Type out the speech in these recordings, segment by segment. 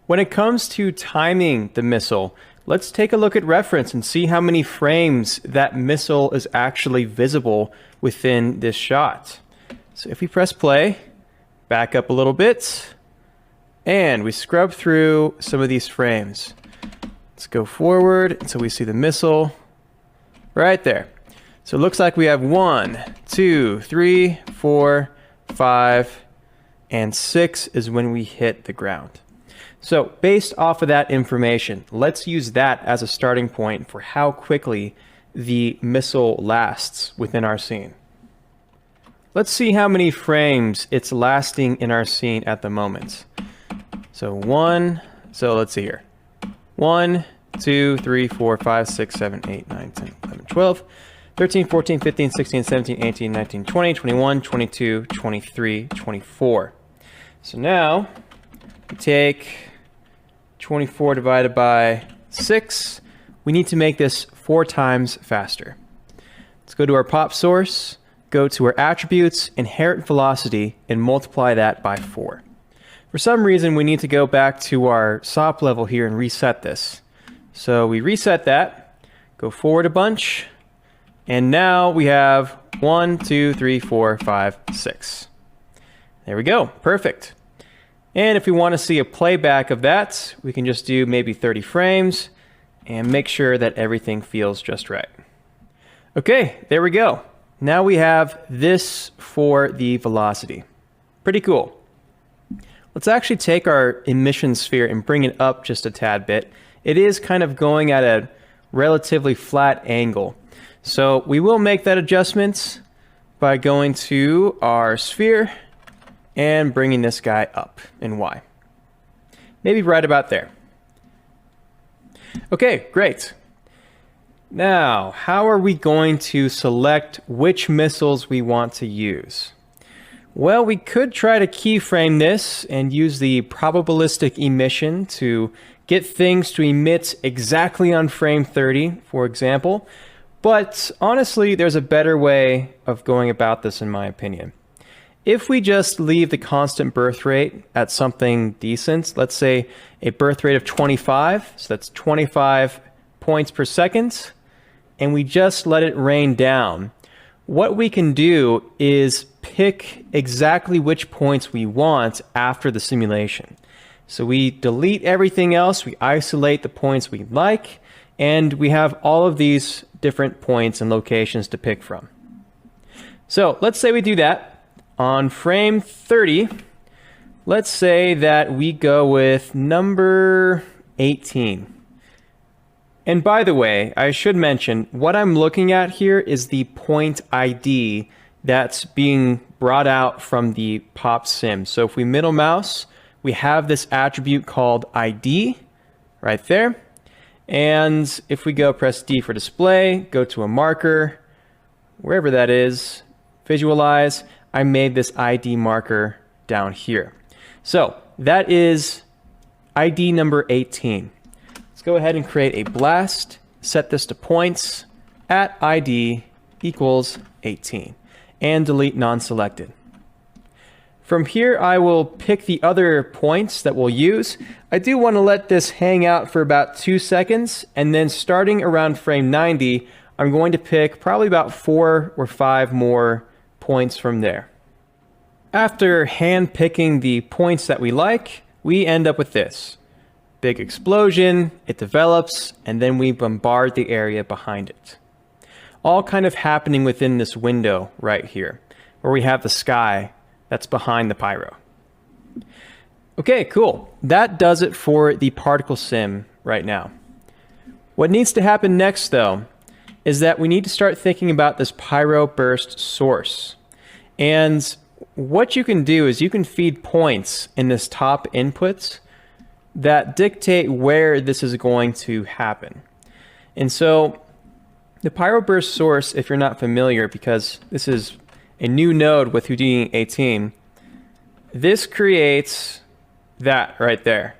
When it comes to timing the missile, let's take a look at reference and see how many frames that missile is actually visible within this shot. So if we press play, back up a little bit, and we scrub through some of these frames. Let's go forward until we see the missile right there. So it looks like we have 1, 2, 3, 4, 5, and 6 is when we hit the ground. So based off of that information, let's use that as a starting point for how quickly the missile lasts within our scene. Let's see how many frames it's lasting in our scene at the moment. So let's see here. 1, 2, 3, 4, 5, 6, 7, 8, 9, 10, 11, 12, 13, 14, 15, 16, 17, 18, 19, 20, 21, 22, 23, 24. So now we take 24 divided by 6. We need to make this 4 times faster. Let's go to our pop source, go to our attributes, inherent velocity, and multiply that by 4. For some reason, we need to go back to our SOP level here and reset this. So we reset that, go forward a bunch, and now we have 1, 2, 3, 4, 5, 6. There we go, perfect. And if we want to see a playback of that, we can just do maybe 30 frames and make sure that everything feels just right. Okay, there we go. Now we have this for the velocity. Pretty cool. Let's actually take our emission sphere and bring it up just a tad bit. It is kind of going at a relatively flat angle. So we will make that adjustment by going to our sphere and bringing this guy up in Y. Maybe right about there. Okay, great. Now, how are we going to select which missiles we want to use? Well, we could try to keyframe this and use the probabilistic emission to get things to emit exactly on frame 30, for example. But honestly, there's a better way of going about this, in my opinion. If we just leave the constant birth rate at something decent, let's say a birth rate of 25, so that's 25 points per second, and we just let it rain down, what we can do is pick exactly which points we want after the simulation. So we delete everything else, we isolate the points we like, and we have all of these different points and locations to pick from. So let's say we do that. On frame 30, let's say that we go with number 18. And by the way, I should mention, what I'm looking at here is the point ID that's being brought out from the pop sim. So if we middle mouse, we have this attribute called ID right there. And if we go press D for display, go to a marker, wherever that is, visualize, I made this ID marker down here. So that is ID number 18. Let's go ahead and create a blast, set this to points at ID equals 18, and delete non-selected. From here, I will pick the other points that we'll use. I do want to let this hang out for about 2 seconds, and then starting around frame 90, I'm going to pick probably about 4 or 5 more points from there. After hand picking the points that we like, we end up with this. Big explosion, it develops, and then we bombard the area behind it. All kind of happening within this window right here, where we have the sky that's behind the pyro. Okay, cool. That does it for the particle sim right now. What needs to happen next, though, is that we need to start thinking about this pyro burst source. And what you can do is you can feed points in this top inputs that dictate where this is going to happen. And so the pyro burst source, if you're not familiar, because this is a new node with Houdini 18, this creates that right there,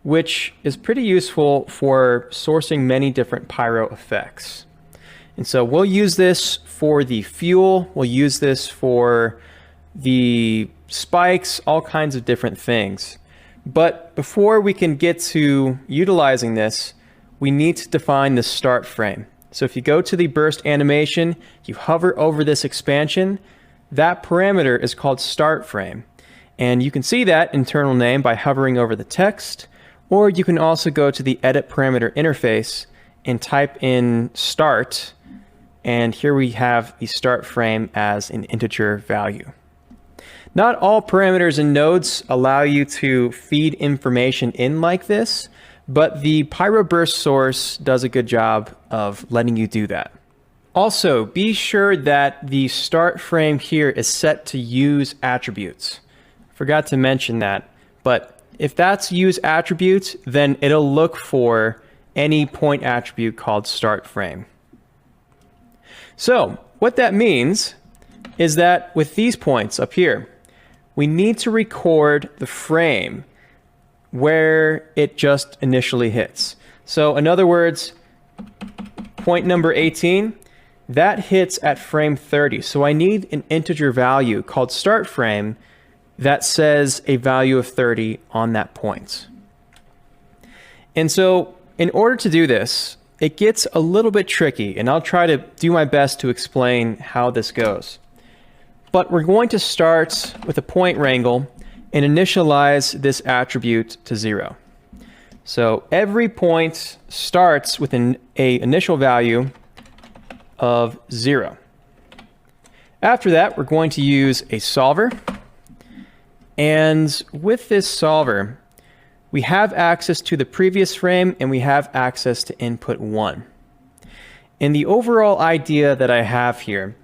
which is pretty useful for sourcing many different pyro effects. And so we'll use this for the fuel, we'll use this for the spikes, all kinds of different things. But before we can get to utilizing this, we need to define the start frame. So if you go to the burst animation, you hover over this expansion, that parameter is called start frame. And you can see that internal name by hovering over the text, or you can also go to the edit parameter interface and type in start, and here we have the start frame as an integer value. Not all parameters and nodes allow you to feed information in like this, but the PyroBurst source does a good job of letting you do that. Also, be sure that the start frame here is set to use attributes. Forgot to mention that, but if that's use attribute, then it'll look for any point attribute called start frame. So what that means is that with these points up here, we need to record the frame where it just initially hits. So in other words, point number 18, that hits at frame 30. So I need an integer value called start frame that says a value of 30 on that point. And so in order to do this, it gets a little bit tricky, and I'll try to do my best to explain how this goes. But we're going to start with a point wrangle and initialize this attribute to 0. So every point starts with an initial value of 0. After that, we're going to use a solver. And with this solver, we have access to the previous frame and we have access to input 1. And the overall idea that I have here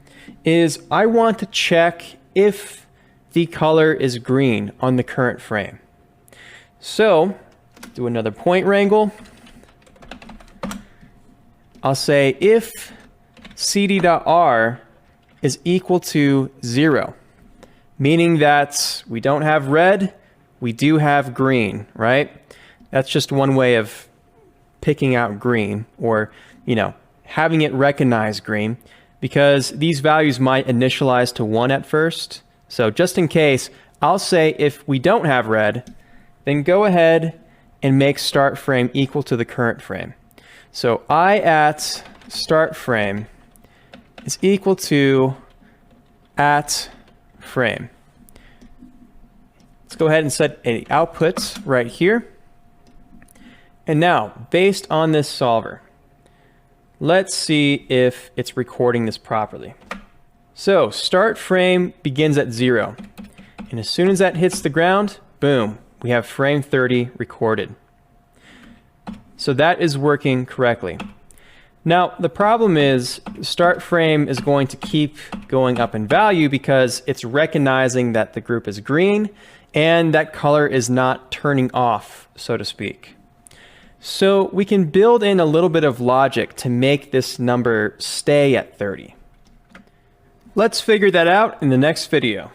is I want to check if the color is green on the current frame. So, do another point wrangle. I'll say if cd.r is equal to 0, meaning that we don't have red, we do have green, right? That's just one way of picking out green, or, having it recognize green, because these values might initialize to 1 at first. So just in case, I'll say if we don't have red, then go ahead and make start frame equal to the current frame. So I at start frame is equal to at frame. Let's go ahead and set an output right here. And now, based on this solver, let's see if it's recording this properly. So start frame begins at 0. And as soon as that hits the ground, boom, we have frame 30 recorded. So that is working correctly. Now, the problem is start frame is going to keep going up in value because it's recognizing that the group is green and that color is not turning off, so to speak. So we can build in a little bit of logic to make this number stay at 30. Let's figure that out in the next video.